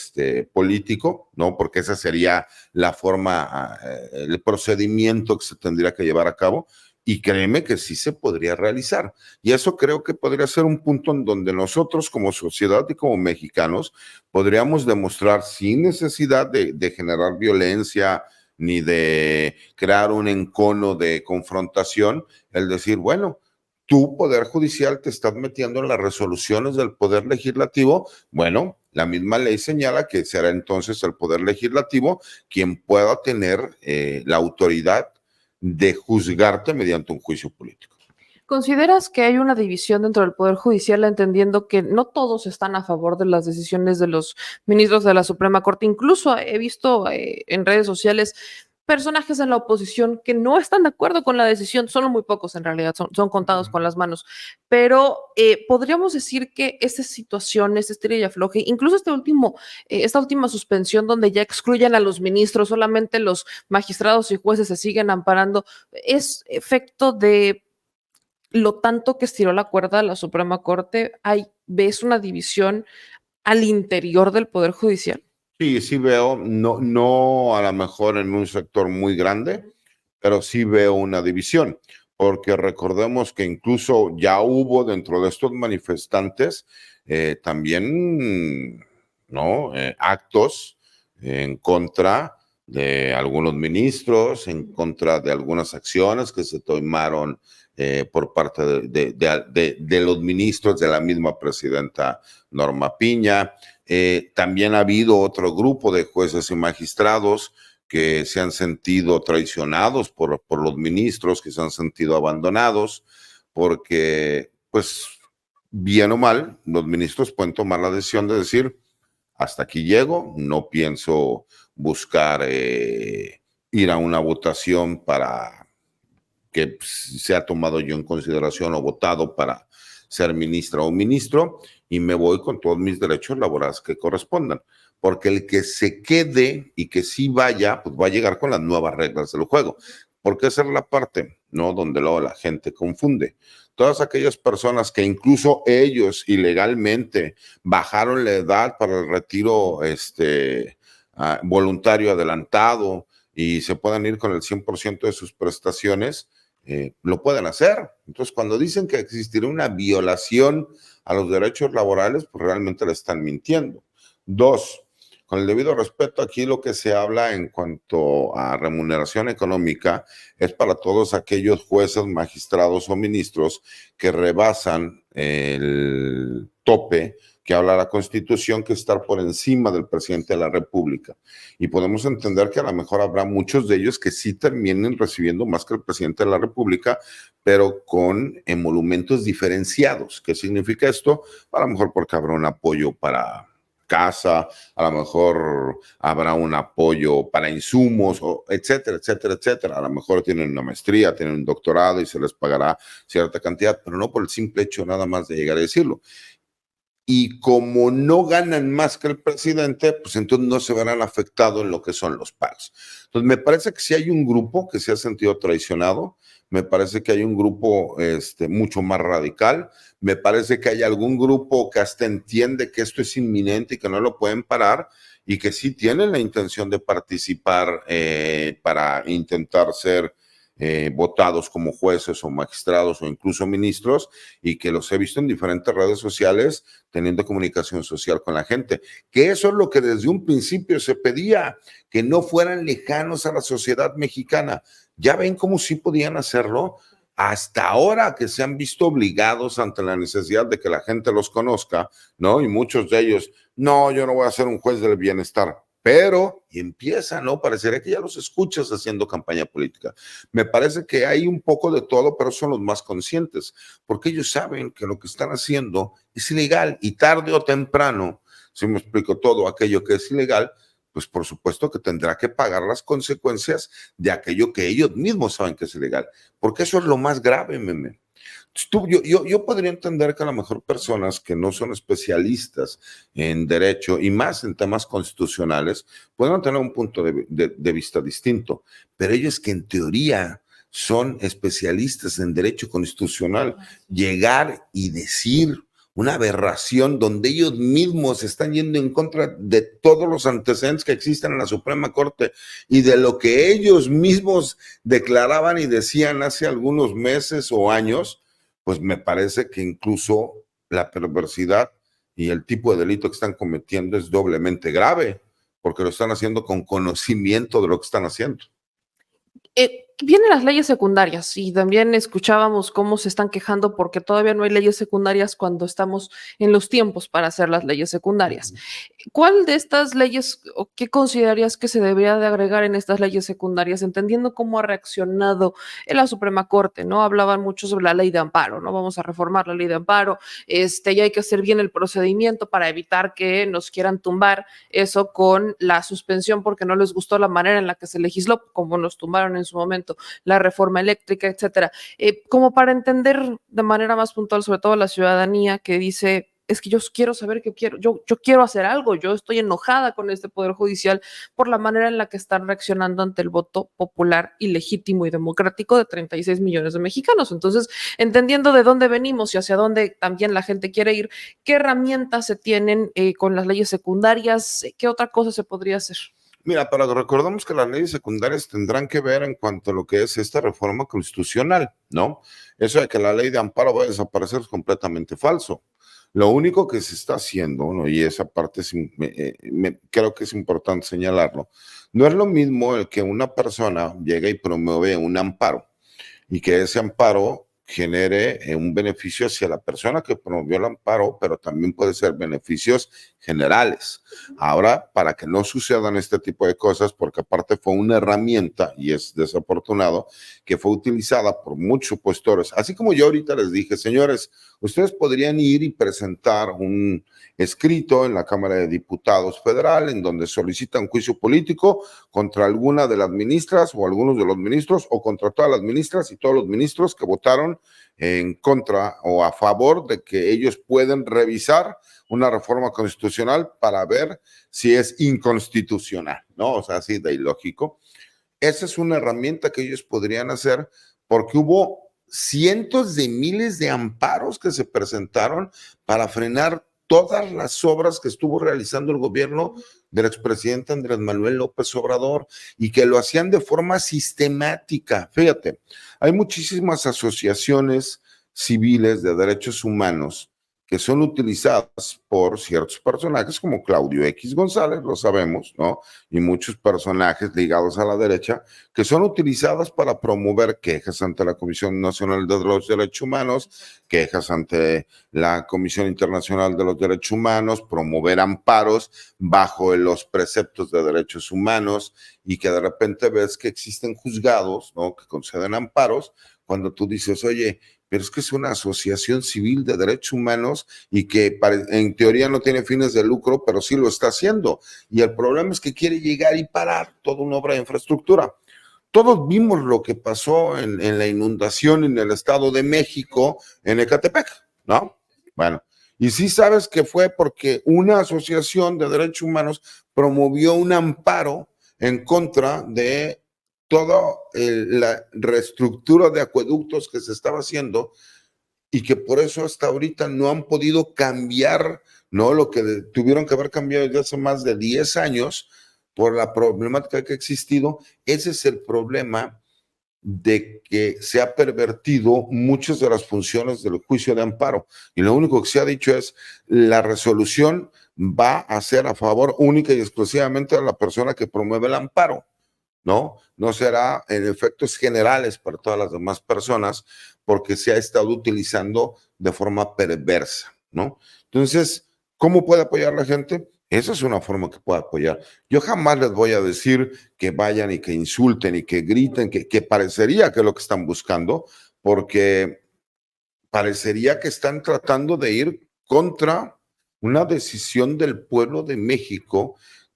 Speaker 9: político, ¿no? Porque esa sería la forma, el procedimiento que se tendría que llevar a cabo. Y créeme que sí se podría realizar. Y eso creo que podría ser un punto en donde nosotros como sociedad y como mexicanos podríamos demostrar sin necesidad de generar violencia, ni de crear un encono de confrontación, el decir, bueno, tu Poder Judicial te estás metiendo en las resoluciones del Poder Legislativo, bueno, la misma ley señala que será entonces el Poder Legislativo quien pueda tener la autoridad de juzgarte mediante un juicio político.
Speaker 1: ¿Consideras que hay una división dentro del Poder Judicial, entendiendo que no todos están a favor de las decisiones de los ministros de la Suprema Corte? Incluso he visto en redes sociales personajes en la oposición que no están de acuerdo con la decisión, son muy pocos en realidad, son contados con las manos, pero podríamos decir que esta situación, este estira y afloje, incluso esta última suspensión donde ya excluyen a los ministros, solamente los magistrados y jueces se siguen amparando, ¿es efecto de lo tanto que estiró la cuerda la Suprema Corte? ¿Ves una división al interior del Poder Judicial?
Speaker 9: Sí, sí veo, no a lo mejor en un sector muy grande, pero sí veo una división, porque recordemos que incluso ya hubo dentro de estos manifestantes también, ¿no? Actos en contra de algunos ministros, en contra de algunas acciones que se tomaron por parte de los ministros de la misma presidenta Norma Piña. También ha habido otro grupo de jueces y magistrados que se han sentido traicionados por los ministros, que se han sentido abandonados, porque, pues, bien o mal, los ministros pueden tomar la decisión de decir, hasta aquí llego, no pienso buscar ir a una votación para que sea tomado yo en consideración o votado para ser ministra o ministro, y me voy con todos mis derechos laborales que correspondan. Porque el que se quede y que sí vaya, pues va a llegar con las nuevas reglas del juego. Porque esa es la parte, ¿no? Donde luego la gente confunde. Todas aquellas personas que incluso ellos ilegalmente bajaron la edad para el retiro voluntario adelantado y se puedan ir con el 100% de sus prestaciones, lo pueden hacer. Entonces, cuando dicen que existirá una violación a los derechos laborales, pues realmente le están mintiendo. Dos, con el debido respeto, aquí lo que se habla en cuanto a remuneración económica es para todos aquellos jueces, magistrados o ministros que rebasan el tope que habla la Constitución, que estar por encima del presidente de la República. Y podemos entender que a lo mejor habrá muchos de ellos que sí terminen recibiendo más que el presidente de la República, pero con emolumentos diferenciados. ¿Qué significa esto? A lo mejor porque habrá un apoyo para casa, a lo mejor habrá un apoyo para insumos, etcétera, etcétera, etcétera. A lo mejor tienen una maestría, tienen un doctorado y se les pagará cierta cantidad, pero no por el simple hecho nada más de llegar a decirlo. Y como no ganan más que el presidente, pues entonces no se verán afectados en lo que son los pagos. Entonces me parece que si hay un grupo que se ha sentido traicionado, me parece que hay un grupo mucho más radical, me parece que hay algún grupo que hasta entiende que esto es inminente y que no lo pueden parar y que sí tienen la intención de participar para intentar ser votados como jueces o magistrados o incluso ministros, y que los he visto en diferentes redes sociales teniendo comunicación social con la gente, que eso es lo que desde un principio se pedía, que no fueran lejanos a la sociedad mexicana. Ya ven cómo sí podían hacerlo, hasta ahora que se han visto obligados ante la necesidad de que la gente los conozca, ¿no? Y muchos de ellos, no, yo no voy a ser un juez del bienestar. Pero, y empieza, ¿no? Parecería que ya los escuchas haciendo campaña política. Me parece que hay un poco de todo, pero son los más conscientes, porque ellos saben que lo que están haciendo es ilegal y tarde o temprano, si me explico, todo aquello que es ilegal, pues por supuesto que tendrá que pagar las consecuencias de aquello que ellos mismos saben que es ilegal, porque eso es lo más grave, meme. Yo podría entender que a lo mejor personas que no son especialistas en derecho y más en temas constitucionales puedan tener un punto de vista distinto, pero ellos que en teoría son especialistas en derecho constitucional, llegar y decir una aberración donde ellos mismos están yendo en contra de todos los antecedentes que existen en la Suprema Corte y de lo que ellos mismos declaraban y decían hace algunos meses o años, pues me parece que incluso la perversidad y el tipo de delito que están cometiendo es doblemente grave, porque lo están haciendo con conocimiento de lo que están haciendo.
Speaker 1: Vienen las leyes secundarias y también escuchábamos cómo se están quejando porque todavía no hay leyes secundarias cuando estamos en los tiempos para hacer las leyes secundarias. ¿Cuál de estas leyes o qué considerarías que se debería de agregar en estas leyes secundarias, entendiendo cómo ha reaccionado en la Suprema Corte, ¿no? Hablaban mucho sobre la ley de amparo, ¿no? Vamos a reformar la ley de amparo, y hay que hacer bien el procedimiento para evitar que nos quieran tumbar eso con la suspensión porque no les gustó la manera en la que se legisló, como nos tumbaron en su momento la reforma eléctrica, etcétera. Como para entender de manera más puntual, sobre todo la ciudadanía que dice, es que yo quiero saber qué quiero, yo quiero hacer algo, yo estoy enojada con este Poder Judicial por la manera en la que están reaccionando ante el voto popular y legítimo y democrático de 36 millones de mexicanos. Entonces, entendiendo de dónde venimos y hacia dónde también la gente quiere ir, ¿qué herramientas se tienen con las leyes secundarias? ¿Qué otra cosa se podría hacer?
Speaker 9: Mira, pero recordamos que las leyes secundarias tendrán que ver en cuanto a lo que es esta reforma constitucional, ¿no? Eso de que la ley de amparo va a desaparecer es completamente falso. Lo único que se está haciendo, ¿no? Y esa parte creo que es importante señalarlo, no es lo mismo el que una persona llegue y promueve un amparo y que ese amparo genere un beneficio hacia la persona que promovió el amparo, pero también puede ser beneficios generales. Ahora, para que no sucedan este tipo de cosas, porque aparte fue una herramienta, y es desafortunado, que fue utilizada por muchos opositores. Así como yo ahorita les dije, señores, ustedes podrían ir y presentar un escrito en la Cámara de Diputados Federal en donde solicitan juicio político contra alguna de las ministras o algunos de los ministros o contra todas las ministras y todos los ministros que votaron en contra o a favor de que ellos pueden revisar una reforma constitucional para ver si es inconstitucional, ¿no? O sea, así de ilógico. Esa es una herramienta que ellos podrían hacer porque hubo cientos de miles de amparos que se presentaron para frenar todas las obras que estuvo realizando el gobierno del expresidente Andrés Manuel López Obrador y que lo hacían de forma sistemática. Fíjate, hay muchísimas asociaciones civiles de derechos humanos que son utilizadas por ciertos personajes como Claudio X González, lo sabemos, ¿no? Y muchos personajes ligados a la derecha que son utilizadas para promover quejas ante la Comisión Nacional de los Derechos Humanos, quejas ante la Comisión Internacional de los Derechos Humanos, promover amparos bajo los preceptos de derechos humanos y que de repente ves que existen juzgados, ¿no? Que conceden amparos cuando tú dices, oye, pero es que es una asociación civil de derechos humanos y que en teoría no tiene fines de lucro, pero sí lo está haciendo. Y el problema es que quiere llegar y parar toda una obra de infraestructura. Todos vimos lo que pasó en la inundación en el Estado de México, en Ecatepec, ¿no? Bueno, y sí sabes que fue porque una asociación de derechos humanos promovió un amparo en contra de toda la reestructura de acueductos que se estaba haciendo y que por eso hasta ahorita no han podido cambiar, ¿no? Lo que tuvieron que haber cambiado desde hace más de 10 años por la problemática que ha existido. Ese es el problema de que se ha pervertido muchas de las funciones del juicio de amparo. Y lo único que se ha dicho es, la resolución va a ser a favor única y exclusivamente de la persona que promueve el amparo, ¿no? No será en efectos generales para todas las demás personas, porque se ha estado utilizando de forma perversa, ¿no? Entonces, ¿cómo puede apoyar la gente? Esa es una forma que puede apoyar. Yo jamás les voy a decir que vayan y que insulten y que griten, que parecería que es lo que están buscando, porque parecería que están tratando de ir contra una decisión del pueblo de México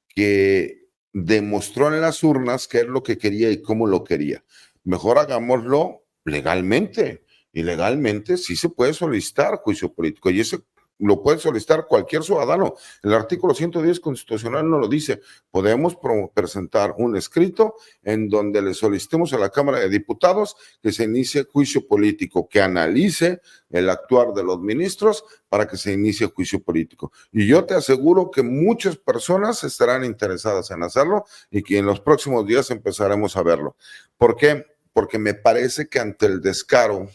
Speaker 9: que demostró en las urnas qué es lo que quería y cómo lo quería. Mejor hagámoslo legalmente. Y legalmente sí se puede solicitar juicio político. Y ese lo puede solicitar cualquier ciudadano. El artículo 110 constitucional no lo dice. Podemos presentar un escrito en donde le solicitemos a la Cámara de Diputados que se inicie juicio político, que analice el actuar de los ministros para que se inicie juicio político. Y yo te aseguro que muchas personas estarán interesadas en hacerlo y que en los próximos días empezaremos a verlo. ¿Por qué? Porque me parece que ante el descaro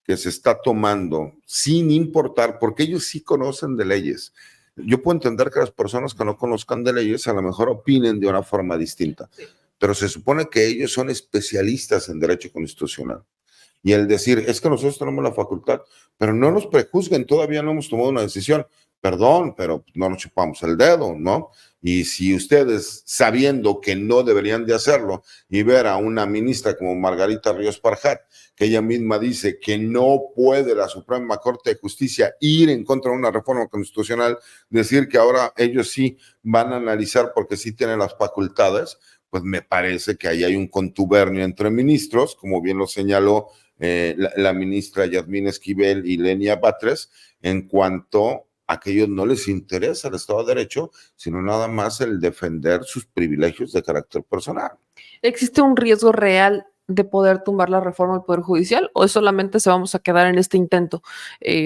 Speaker 9: que se está tomando, sin importar, porque ellos sí conocen de leyes. Yo puedo entender que las personas que no conozcan de leyes a lo mejor opinen de una forma distinta, pero se supone que ellos son especialistas en derecho constitucional. Y el decir, es que nosotros tenemos la facultad, pero no nos prejuzguen, todavía no hemos tomado una decisión. Perdón, pero no nos chupamos el dedo, ¿no? Y si ustedes, sabiendo que no deberían de hacerlo, y ver a una ministra como Margarita Ríos Farjat, que ella misma dice que no puede la Suprema Corte de Justicia ir en contra de una reforma constitucional, decir que ahora ellos sí van a analizar porque sí tienen las facultades, pues me parece que ahí hay un contubernio entre ministros, como bien lo señaló la ministra Yasmín Esquivel y Lenia Batres, en cuanto a que a ellos no les interesa el Estado de Derecho, sino nada más el defender sus privilegios de carácter personal.
Speaker 1: ¿Existe un riesgo real de poder tumbar la reforma del Poder Judicial o solamente se vamos a quedar en este intento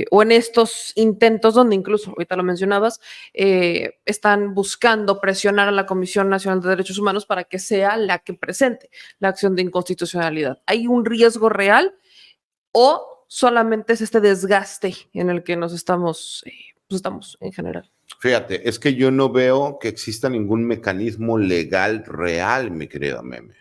Speaker 1: o en estos intentos donde incluso, ahorita lo mencionabas, están buscando presionar a la Comisión Nacional de Derechos Humanos para que sea la que presente la acción de inconstitucionalidad? ¿Hay un riesgo real o solamente es este desgaste en el que nos estamos en general?
Speaker 9: Fíjate, es que yo no veo que exista ningún mecanismo legal real, mi querida Meme.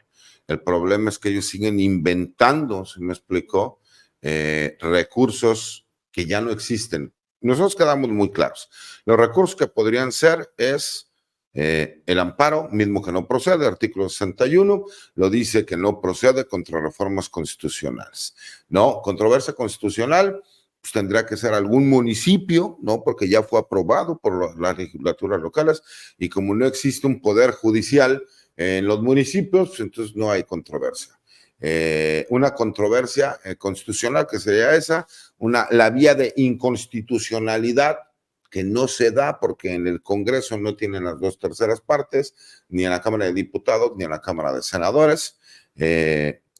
Speaker 9: El problema es que ellos siguen inventando, ¿se me explicó? Recursos que ya no existen. Nosotros quedamos muy claros. Los recursos que podrían ser es el amparo, mismo que no procede, artículo 61, lo dice que no procede contra reformas constitucionales. No, controversia constitucional, pues tendría que ser algún municipio, ¿no? Porque ya fue aprobado por las legislaturas locales y como no existe un poder judicial en los municipios, pues entonces no hay controversia. Una controversia constitucional que sería esa, la vía de inconstitucionalidad que no se da porque en el Congreso no tienen las 2/3 partes, ni en la Cámara de Diputados, ni en la Cámara de Senadores,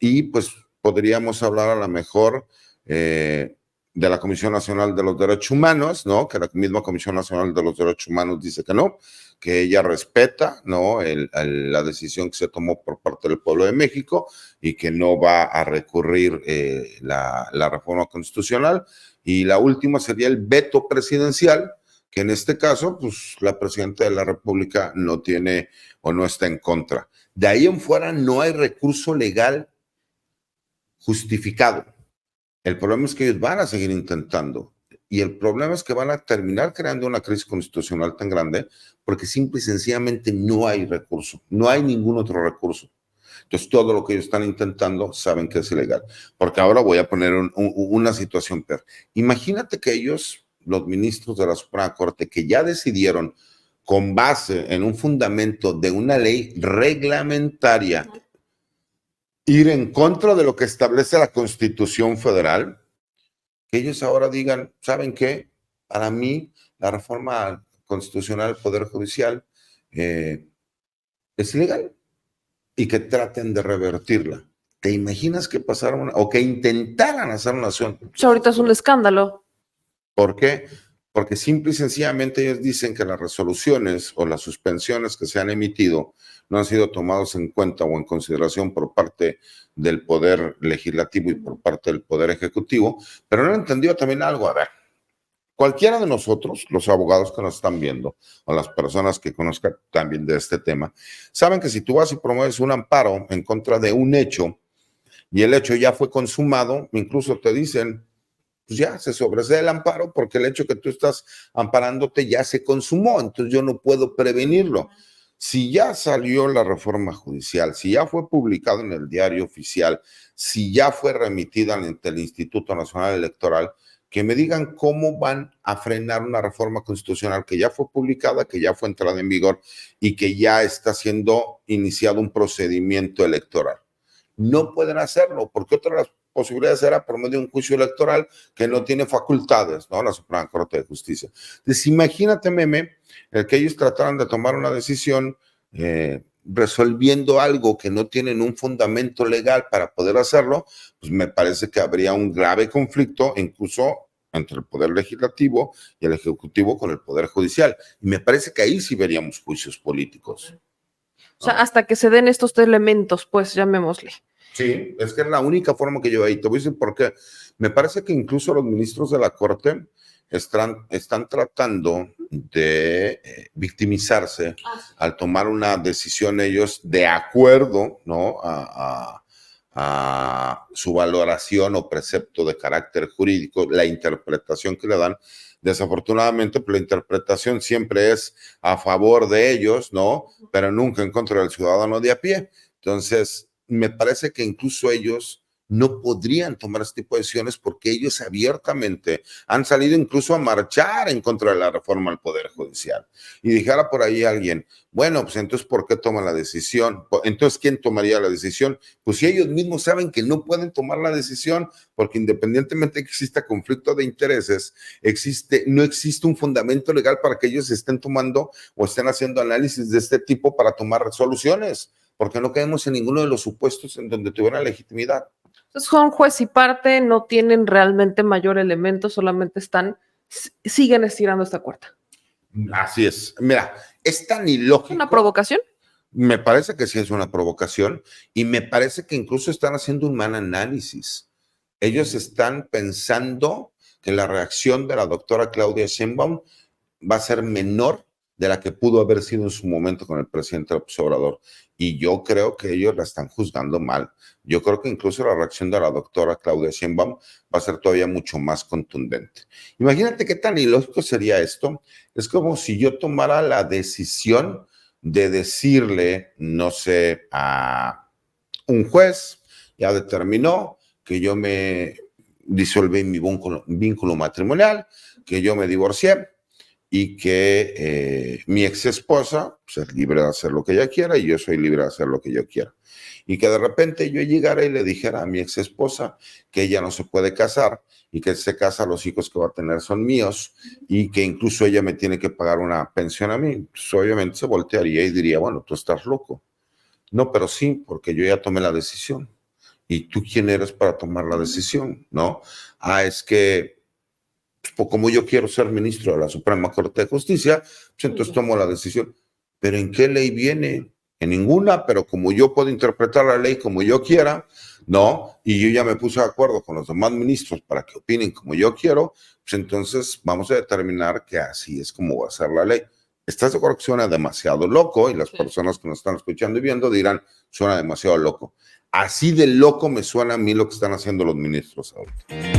Speaker 9: y pues podríamos hablar a lo mejor de la Comisión Nacional de los Derechos Humanos, ¿no? Que la misma Comisión Nacional de los Derechos Humanos dice que no, que ella respeta, ¿no? La decisión que se tomó por parte del pueblo de México y que no va a recurrir la reforma constitucional. Y la última sería el veto presidencial, que en este caso, pues la presidenta de la República no tiene o no está en contra. De ahí en fuera no hay recurso legal justificado. El problema es que ellos van a seguir intentando y el problema es que van a terminar creando una crisis constitucional tan grande porque simple y sencillamente no hay recurso, no hay ningún otro recurso. Entonces todo lo que ellos están intentando saben que es ilegal. Porque ahora voy a poner una situación peor. Imagínate que ellos, los ministros de la Suprema Corte, que ya decidieron con base en un fundamento de una ley reglamentaria ir en contra de lo que establece la Constitución Federal, que ellos ahora digan, ¿saben qué? Para mí, la reforma constitucional del Poder Judicial es ilegal y que traten de revertirla. ¿Te imaginas que pasaron o que intentaran hacer una acción?
Speaker 1: Pues ahorita es un escándalo.
Speaker 9: ¿Por qué? porque simple y sencillamente ellos dicen que las resoluciones o las suspensiones que se han emitido no han sido tomados en cuenta o en consideración por parte del Poder Legislativo y por parte del Poder Ejecutivo, pero no han entendido también algo. A ver, cualquiera de nosotros, los abogados que nos están viendo, o las personas que conozcan también de este tema, saben que si tú vas y promueves un amparo en contra de un hecho y el hecho ya fue consumado, incluso te dicen, pues ya se sobresee el amparo porque el hecho que tú estás amparándote ya se consumó, entonces yo no puedo prevenirlo. Si ya salió la reforma judicial, si ya fue publicado en el diario oficial, si ya fue remitida ante el Instituto Nacional Electoral, que me digan cómo van a frenar una reforma constitucional que ya fue publicada, que ya fue entrada en vigor y que ya está siendo iniciado un procedimiento electoral. No pueden hacerlo, porque otra de las posibilidades era por medio de un juicio electoral que no tiene facultades, ¿no? La Suprema Corte de Justicia. Entonces, imagínate, Meme, el que ellos trataran de tomar una decisión resolviendo algo que no tienen un fundamento legal para poder hacerlo, pues me parece que habría un grave conflicto, incluso entre el Poder Legislativo y el Ejecutivo con el Poder Judicial. Y me parece que ahí sí veríamos juicios políticos.
Speaker 1: O sea, hasta que se den estos elementos, pues llamémosle.
Speaker 9: Sí, es que es la única forma que yo veo ahí. Te voy a decir por qué. Me parece que incluso los ministros de la Corte están tratando de victimizarse al tomar una decisión ellos de acuerdo, ¿no? a su valoración o precepto de carácter jurídico, la interpretación que le dan. Desafortunadamente, pues, la interpretación siempre es a favor de ellos, ¿no? Pero nunca en contra del ciudadano de a pie. Entonces, me parece que incluso ellos no podrían tomar este tipo de decisiones porque ellos abiertamente han salido incluso a marchar en contra de la reforma al Poder Judicial. Y dijera por ahí alguien, bueno, pues entonces, ¿por qué toman la decisión? Entonces, ¿quién tomaría la decisión? Pues si ellos mismos saben que no pueden tomar la decisión porque independientemente de que exista conflicto de intereses, no existe un fundamento legal para que ellos estén tomando o estén haciendo análisis de este tipo para tomar resoluciones, porque no caemos en ninguno de los supuestos en donde tuviera legitimidad.
Speaker 1: Entonces, son juez y parte, no tienen realmente mayor elemento, solamente siguen estirando esta cuerda.
Speaker 9: Así es. Mira, es tan ilógico.
Speaker 1: ¿Una provocación?
Speaker 9: Me parece que sí es una provocación y me parece que incluso están haciendo un mal análisis. Ellos están pensando que la reacción de la doctora Claudia Sheinbaum va a ser menor de la que pudo haber sido en su momento con el presidente López Obrador. Y yo creo que ellos la están juzgando mal. Yo creo que incluso la reacción de la doctora Claudia Sheinbaum va a ser todavía mucho más contundente. Imagínate qué tan ilógico sería esto. Es como si yo tomara la decisión de decirle, no sé, a un juez, ya determinó que yo me disolví mi vínculo matrimonial, que yo me divorcié, y que mi ex esposa pues, es libre de hacer lo que ella quiera y yo soy libre de hacer lo que yo quiera. Y que de repente yo llegara y le dijera a mi ex esposa que ella no se puede casar y que si se casa los hijos que va a tener son míos y que incluso ella me tiene que pagar una pensión a mí, pues obviamente se voltearía y diría, bueno, tú estás loco. No, pero sí, porque yo ya tomé la decisión. ¿Y tú quién eres para tomar la decisión? ¿No? Es que pues, como yo quiero ser ministro de la Suprema Corte de Justicia, pues entonces tomo la decisión. ¿Pero en qué ley viene? En ninguna, pero como yo puedo interpretar la ley como yo quiera, ¿no? Y yo ya me puse de acuerdo con los demás ministros para que opinen como yo quiero, pues entonces vamos a determinar que así es como va a ser la ley. ¿Estás de acuerdo que suena demasiado loco? Y las personas que nos están escuchando y viendo dirán, suena demasiado loco. Así de loco me suena a mí lo que están haciendo los ministros ahorita.